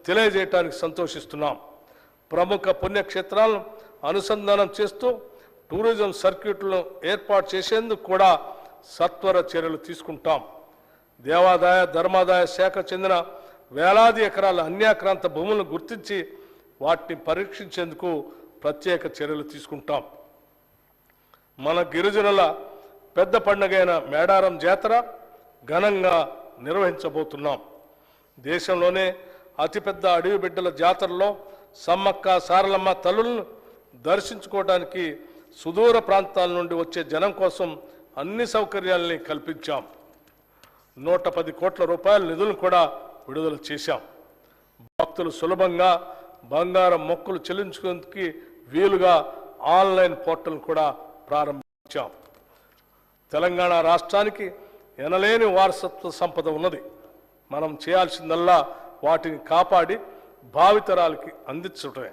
తెలియజేయడానికి సంతోషిస్తున్నాం. ప్రముఖ పుణ్యక్షేత్రాలను అనుసంధానం చేస్తూ టూరిజం సర్క్యూట్లను ఏర్పాటు చేసేందుకు కూడా సత్వర చర్యలు తీసుకుంటాం. దేవాదాయ ధర్మాదాయ శాఖ చెందిన వేలాది ఎకరాల అన్యాక్రాంత భూములను గుర్తించి వాటిని పరీక్షించేందుకు ప్రత్యేక చర్యలు తీసుకుంటాం. మన గిరిజనుల పెద్ద పండుగైన మేడారం జాతర ఘనంగా నిర్వహించబోతున్నాం. దేశంలోనే అతిపెద్ద అడవి బిడ్డల జాతరలో సమ్మక్క సారలమ్మ తల్లులను దర్శించుకోవడానికి సుదూర ప్రాంతాల నుండి వచ్చే జనం కోసం అన్ని సౌకర్యాలని కల్పించాం. 110 కోట్ల రూపాయల నిధులను కూడా విడుదల చేశాం. భక్తులు సులభంగా బంగారం మొక్కులు చెల్లించుకునేందుకు వీలుగా ఆన్లైన్ పోర్టల్ కూడా ప్రారంభించాం. తెలంగాణ రాష్ట్రానికి ఎనలేని వారసత్వ సంపద ఉన్నది. మనం చేయాల్సిందల్లా వాటిని కాపాడి భావితరాలకి అందించడమే.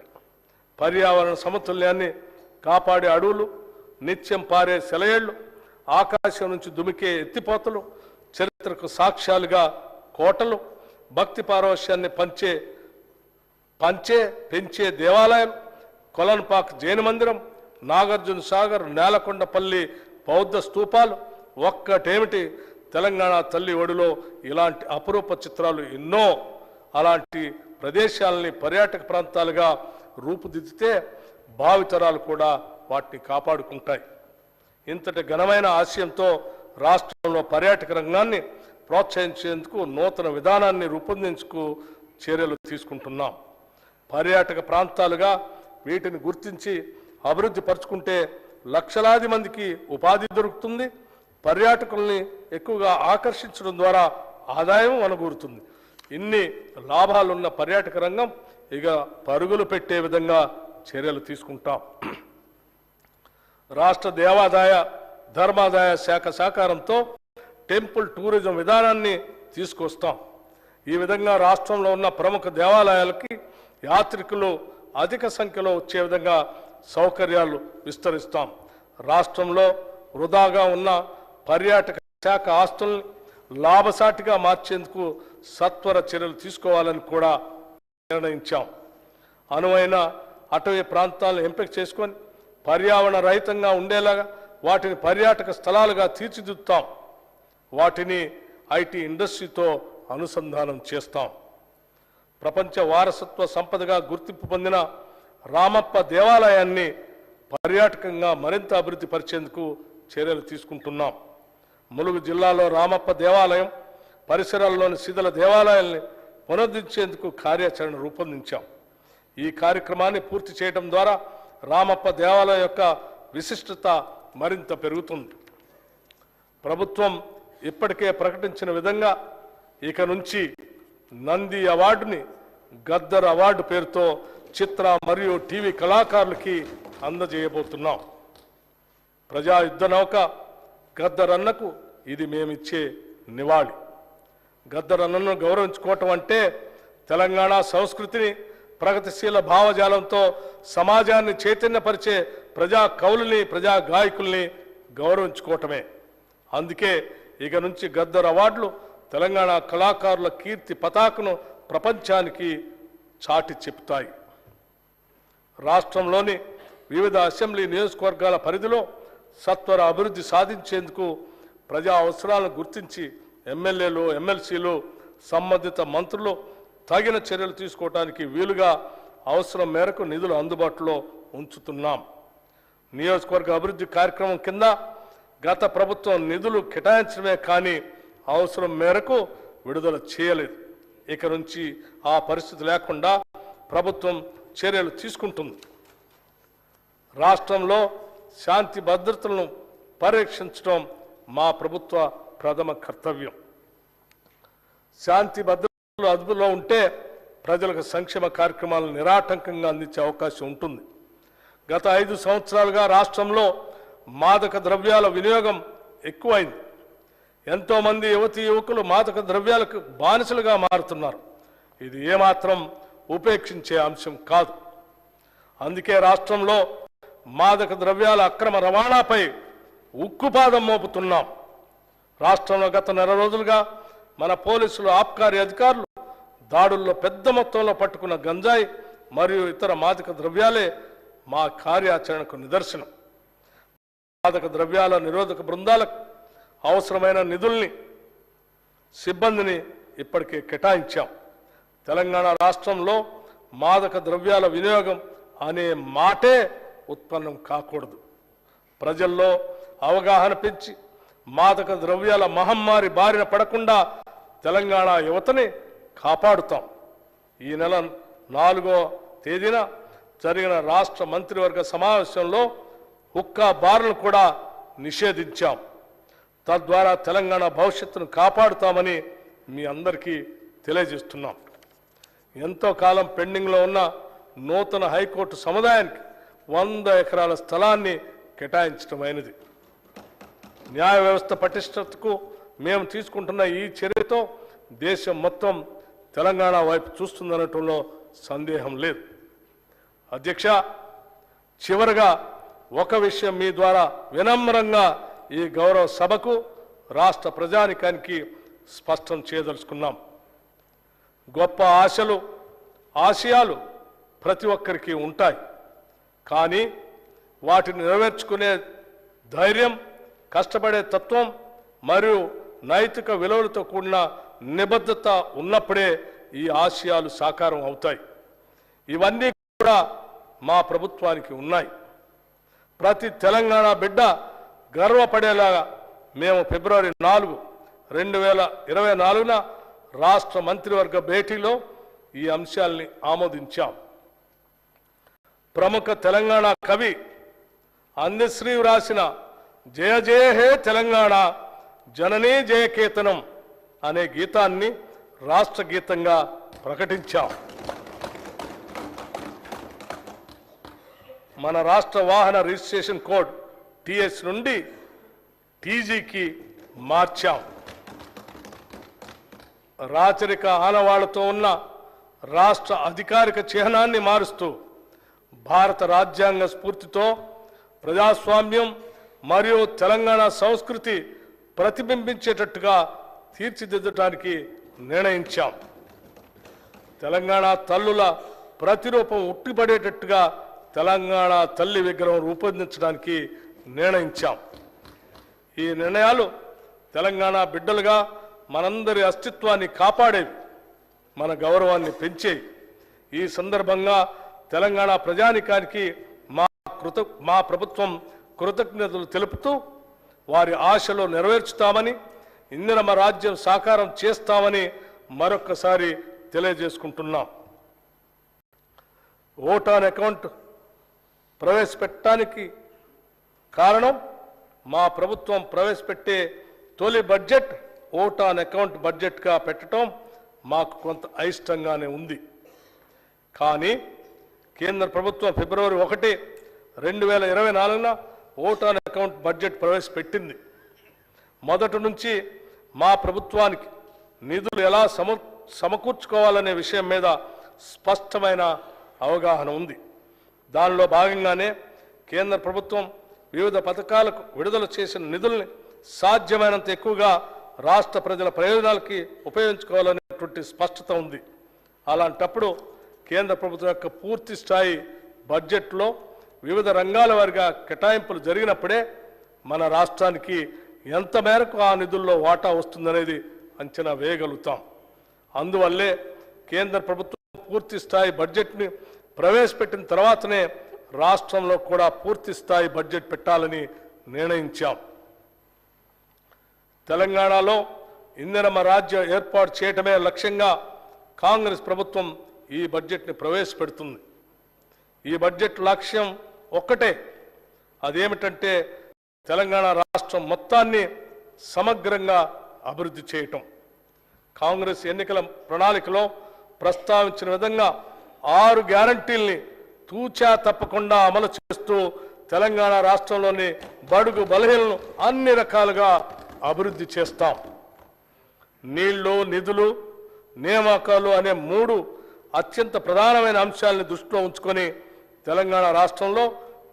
పర్యావరణ సమతుల్యాన్ని కాపాడే అడవులు, నిత్యం పారే సెలయేళ్లు, ఆకాశం నుంచి దుమికే ఎత్తిపోతలు, చరిత్రకు సాక్ష్యాలుగా కోటలు, భక్తి పారవశ్యాన్ని పెంచే దేవాలయం, కొలన్పాక్ జైన మందిరం, నాగార్జున సాగర్, నేలకొండపల్లి బౌద్ధ స్తూపాలు, ఒక్కటేమిటి తెలంగాణ తల్లి ఒడిలో ఇలాంటి అపురూప చిత్రాలు ఎన్నో. అలాంటి ప్రదేశాలని పర్యాటక ప్రాంతాలుగా రూపుదిద్దితే భావితరాలు కూడా వాటిని కాపాడుకుంటాయి. ఇంతటి ఘనమైన ఆశయంతో రాష్ట్రంలో పర్యాటక రంగాన్ని ప్రోత్సహించేందుకు నూతన విధానాన్ని రూపొందించుకు చర్యలు తీసుకుంటున్నాం. పర్యాటక ప్రాంతాలుగా వీటిని గుర్తించి అభివృద్ధి పరుచుకుంటే లక్షలాది మందికి ఉపాధి దొరుకుతుంది. పర్యాటకుల్ని ఎక్కువగా ఆకర్షించడం ద్వారా ఆదాయం వనగూరుతుంది. ఇన్ని లాభాలున్న పర్యాటక రంగం ఇక పరుగులు పెట్టే విధంగా చర్యలు తీసుకుంటాం. రాష్ట్ర దేవాదాయ ధర్మాదాయ శాఖ సహకారంతో టెంపుల్ టూరిజం విధానాన్ని తీసుకొస్తాం. ఈ విధంగా రాష్ట్రంలో ఉన్న ప్రముఖ దేవాలయాలకి యాత్రికులు అధిక సంఖ్యలో వచ్చే విధంగా సౌకర్యాలు విస్తరిస్తాం. రాష్ట్రంలో వృధాగా ఉన్న పర్యాటక శాఖ ఆస్తుల్ని లాభసాటిగా మార్చేందుకు సత్వర చర్యలు తీసుకోవాలని కూడా నిర్ణయించాం. అనువైన అటవీ ప్రాంతాలను ఎంపిక చేసుకొని పర్యావరణ రహితంగా ఉండేలాగా వాటిని పర్యాటక స్థలాలుగా తీర్చిదిద్దుతాం. వాటిని ఐటీ ఇండస్ట్రీతో అనుసంధానం చేస్తాం. ప్రపంచ వారసత్వ సంపదగా గుర్తింపు పొందిన రామప్ప దేవాలయాన్ని పర్యాటకంగా మరింత అభివృద్ధి పరిచేందుకు చర్యలు తీసుకుంటున్నాం. ములుగు జిల్లాలో రామప్ప దేవాలయం పరిసరాల్లోని శిథిల దేవాలయాల్ని పునరుద్ధరించేందుకు కార్యాచరణ రూపొందించాం. ఈ కార్యక్రమాన్ని పూర్తి చేయడం ద్వారా రామప్ప దేవాలయం యొక్క విశిష్టత మరింత పెరుగుతుంది. ప్రభుత్వం ఇప్పటికే ప్రకటించిన విధంగా ఇక నుంచి నంది అవార్డుని గద్దర్ అవార్డు పేరుతో చిత్ర మరియు టీవీ కళాకారులకి అందజేయబోతున్నాం. ప్రజా యుద్ధ నౌక గద్దర్ అన్నకు ఇది మేమిచ్చే నివాళి. గద్దర్ అన్నను గౌరవించుకోవటం అంటే తెలంగాణ సంస్కృతిని ప్రగతిశీల భావజాలంతో సమాజాన్ని చైతన్యపరిచే ప్రజా కవుల్ని, ప్రజా గాయకుల్ని గౌరవించుకోవటమే. అందుకే ఇక నుంచి గద్దర్ అవార్డులు తెలంగాణ కళాకారుల కీర్తి పతాకను ప్రపంచానికి చాటి చెప్తాయి. రాష్ట్రంలోని వివిధ అసెంబ్లీ నియోజకవర్గాల పరిధిలో సత్వర అభివృద్ధి సాధించేందుకు ప్రజా అవసరాలను గుర్తించి ఎమ్మెల్యేలు, ఎమ్మెల్సీలు, సంబంధిత మంత్రులు తగిన చర్యలు తీసుకోవడానికి వీలుగా అవసరం మేరకు నిధులు అందుబాటులో ఉంచుతున్నాం. నియోజకవర్గ అభివృద్ధి కార్యక్రమం కింద గత ప్రభుత్వం నిధులు కేటాయించడమే కానీ అవసరం మేరకు విడుదల చేయలేదు. ఇక నుంచి ఆ పరిస్థితి లేకుండా ప్రభుత్వం చర్యలు తీసుకుంటుంది. రాష్ట్రంలో శాంతి భద్రతలను పరిరక్షించడం మా ప్రభుత్వ ప్రథమ కర్తవ్యం. శాంతి భద్రతలు అదుపులో ఉంటే ప్రజలకు సంక్షేమ కార్యక్రమాలను నిరాటంకంగా అందించే అవకాశం ఉంటుంది. గత 5 సంవత్సరాలుగా రాష్ట్రంలో మాదక ద్రవ్యాల వినియోగం ఎక్కువైంది. ఎంతోమంది యువతీ యువకులు మాదక ద్రవ్యాలకు బానిసలుగా మారుతున్నారు. ఇది ఏమాత్రం ఉపేక్షించే అంశం కాదు. అందుకే రాష్ట్రంలో మాదక ద్రవ్యాల అక్రమ రవాణాపై ఉక్కుపాదం మోపుతున్నాం. రాష్ట్రంలో గత నెల రోజులుగా మన పోలీసులు, ఆబ్కారీ అధికారులు దాడుల్లో పెద్ద మొత్తంలో పట్టుకున్న గంజాయి మరియు ఇతర మాదక ద్రవ్యాలే మా కార్యాచరణకు నిదర్శనం. మాదక ద్రవ్యాల నిరోధక బృందాలకు అవసరమైన నిధుల్ని, సిబ్బందిని ఇప్పటికే కేటాయించాం. తెలంగాణ రాష్ట్రంలో మాదక ద్రవ్యాల వినియోగం అనే మాటే ఉత్పన్నం కాకూడదు. ప్రజల్లో అవగాహన పెంచి మాదక ద్రవ్యాల మహమ్మారి బారిన పడకుండా తెలంగాణ యువతని కాపాడుతాం. ఈ నెల 4వ తేదీన జరిగిన రాష్ట్ర మంత్రివర్గ సమావేశంలో హుక్కా బార్లను కూడా నిషేధించాం. తద్వారా తెలంగాణ భవిష్యత్తును కాపాడుతామని మీ అందరికీ తెలియజేస్తున్నాం. ఎంతో కాలం పెండింగ్లో ఉన్న నూతన హైకోర్టు సముదాయానికి 100 ఎకరాల స్థలాన్ని కేటాయించడమైనది. న్యాయ వ్యవస్థ పటిష్టతకు మేము తీసుకుంటున్న ఈ చర్యతో దేశం మొత్తం తెలంగాణ వైపు చూస్తుందనటంలో సందేహం లేదు. అధ్యక్ష, చివరగా ఒక విషయం మీ ద్వారా వినమ్రంగా ఈ గౌరవ సభకు, రాష్ట్ర ప్రజానికానికి స్పష్టం చేయదలుచుకున్నాం. గొప్ప ఆశలు, ఆశయాలు ప్రతి ఒక్కరికి ఉంటాయి. కానీ వాటిని నెరవేర్చుకునే ధైర్యం, కష్టపడే తత్వం మరియు నైతిక విలువలతో కూడిన నిబద్ధత ఉన్నప్పుడే ఈ ఆశయాలు సాకారం అవుతాయి. ఇవన్నీ కూడా మా ప్రభుత్వానికి ఉన్నాయి. ప్రతి తెలంగాణ బిడ్డ గర్వపడేలాగా మేము ఫిబ్రవరి 4, 2024న రాష్ట్ర మంత్రివర్గ భేటీలో ఈ అంశాల్ని ఆమోదించాం. ప్రముఖ తెలంగాణ కవి అందశ్రీ వ్రాసిన జయ జయ హే తెలంగాణ జననీ జయకేతనం అనే గీతాన్ని రాష్ట్ర గీతంగా ప్రకటించాం. మన రాష్ట్ర వాహన రిజిస్ట్రేషన్ కోడ్ టిఎస్ నుండి టీజీకి మార్చాం. రాచరిక ఆనవాళ్లతో ఉన్న రాష్ట్ర అధికారిక చిహ్నాన్ని మారుస్తూ భారత రాజ్యాంగ స్ఫూర్తితో ప్రజాస్వామ్యం మరియు తెలంగాణ సంస్కృతి ప్రతిబింబించేటట్టుగా తీర్చిదిద్దడానికి నిర్ణయించాం. తెలంగాణ తల్లుల ప్రతిరూపం ఉట్టిపడేటట్టుగా తెలంగాణ తల్లి విగ్రహం రూపొందించడానికి నిర్ణయించాం. ఈ నిర్ణయాలు తెలంగాణ బిడ్డలుగా మనందరి అస్తిత్వాన్ని కాపాడేవి, మన గౌరవాన్ని పెంచేవి. ఈ సందర్భంగా తెలంగాణ ప్రజానికానికి మా ప్రభుత్వం కృతజ్ఞతలు తెలుపుతూ వారి ఆశలు నెరవేర్చుతామని, ఇందిరమ్మ రాజ్యం సాకారం చేస్తామని మరొక్కసారి తెలియజేసుకుంటున్నాం. ఓట్ ఆన్ అకౌంట్ ప్రవేశపెట్టడానికి కారణం మా ప్రభుత్వం ప్రవేశపెట్టే తొలి బడ్జెట్ ఓట్ ఆన్ అకౌంట్ బడ్జెట్గా పెట్టడం మాకు కొంత అయిష్టంగానే ఉంది. కానీ కేంద్ర ప్రభుత్వం ఫిబ్రవరి 1, 2024న ఓట్ ఆన్ అకౌంట్ బడ్జెట్ ప్రవేశపెట్టింది. మొదటి నుంచి మా ప్రభుత్వానికి నిధులు ఎలా సమకూర్చుకోవాలనే విషయం మీద స్పష్టమైన అవగాహన ఉంది. దానిలో భాగంగానే కేంద్ర ప్రభుత్వం వివిధ పథకాలకు విడుదల చేసిన నిధుల్ని సాధ్యమైనంత ఎక్కువగా రాష్ట్ర ప్రజల ప్రయోజనాలకి ఉపయోగించుకోవాలనేటువంటి స్పష్టత ఉంది. అలాంటప్పుడు కేంద్ర ప్రభుత్వం యొక్క పూర్తి స్థాయి బడ్జెట్లో వివిధ రంగాల వారిగా కేటాయింపులు జరిగినప్పుడే మన రాష్ట్రానికి ఎంత మేరకు ఆ నిధుల్లో వాటా వస్తుందనేది అంచనా వేయగలుగుతాం. అందువల్లే కేంద్ర ప్రభుత్వం పూర్తి స్థాయి బడ్జెట్ని ప్రవేశపెట్టిన తర్వాతనే రాష్ట్రంలో కూడా పూర్తి స్థాయి బడ్జెట్ పెట్టాలని నిర్ణయించాం. తెలంగాణలో ఇందిరమ్మ రాజ్యం ఏర్పాటు చేయటమే లక్ష్యంగా కాంగ్రెస్ ప్రభుత్వం ఈ బడ్జెట్ని ప్రవేశపెడుతుంది. ఈ బడ్జెట్ లక్ష్యం ఒక్కటే, అదేమిటంటే తెలంగాణ రాష్ట్రం మొత్తాన్ని సమగ్రంగా అభివృద్ధి చేయటం. కాంగ్రెస్ ఎన్నికల ప్రణాళికలో ప్రస్తావించిన విధంగా 6 గ్యారంటీల్ని తూచా తప్పకుండా అమలు చేస్తూ తెలంగాణ రాష్ట్రంలోని బడుగు బలహీనలను అన్ని రకాలుగా అభివృద్ధి చేస్తాం. నీళ్లు, నిధులు, నియామకాలు అనే 3 అత్యంత ప్రధానమైన అంశాలను దృష్టిలో ఉంచుకొని తెలంగాణ రాష్ట్రంలో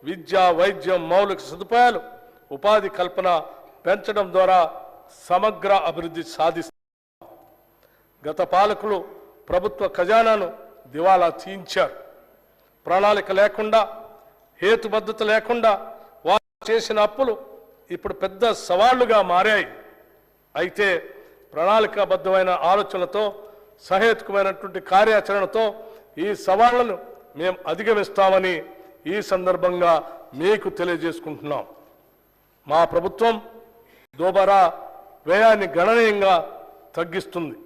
విద్య, వైద్యం, మౌలిక సదుపాయాలు, ఉపాధి కల్పన పెంచడం ద్వారా సమగ్ర అభివృద్ధి సాధిస్తాం. గత పాలకులు ప్రభుత్వ ఖజానాను దివాలా తీయించారు. ప్రణాళిక లేకుండా, హేతుబద్ధత లేకుండా వారు చేసిన అప్పులు ఇప్పుడు పెద్ద సవాళ్లుగా మారాయి. అయితే ప్రణాళికాబద్ధమైన ఆలోచనలతో, సహేతుకమైనటువంటి కార్యాచరణతో ఈ సవాళ్లను మేము అధిగమిస్తామని ఈ సందర్భంగా మీకు తెలియజేసుకుంటున్నాం. మా ప్రభుత్వం దోబరా వ్యయాన్ని గణనీయంగా తగ్గిస్తుంది.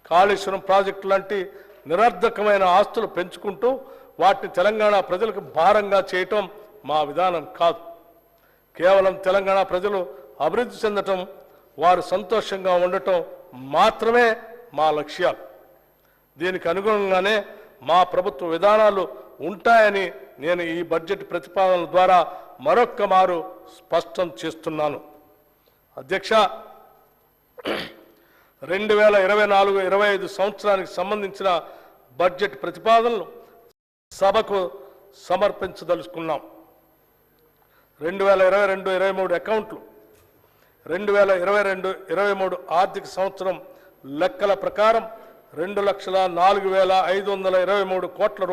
కాళేశ్వరం ప్రాజెక్టు లాంటి నిరర్ధకమైన ఆస్తులు పెంచుకుంటూ వాటిని తెలంగాణ ప్రజలకు భారంగా చేయటం మా విధానం కాదు. కేవలం తెలంగాణ ప్రజలు అభివృద్ధి చెందటం, వారు సంతోషంగా ఉండటం మాత్రమే మా లక్ష్యాలు. దీనికి అనుగుణంగానే మా ప్రభుత్వ విధానాలు ఉంటాయని నేను ఈ బడ్జెట్ ప్రతిపాదనల ద్వారా మరొక్క మారు స్పష్టం చేస్తున్నాను. అధ్యక్ష, 2024-25 సంవత్సరానికి సంబంధించిన బడ్జెట్ ప్రతిపాదనలు సభకు సమర్పించదలుచుకున్నాం. 2022-23 అకౌంట్లు 2022-23 ఆర్థిక సంవత్సరం లెక్కల ప్రకారం 2,04,523 కోట్ల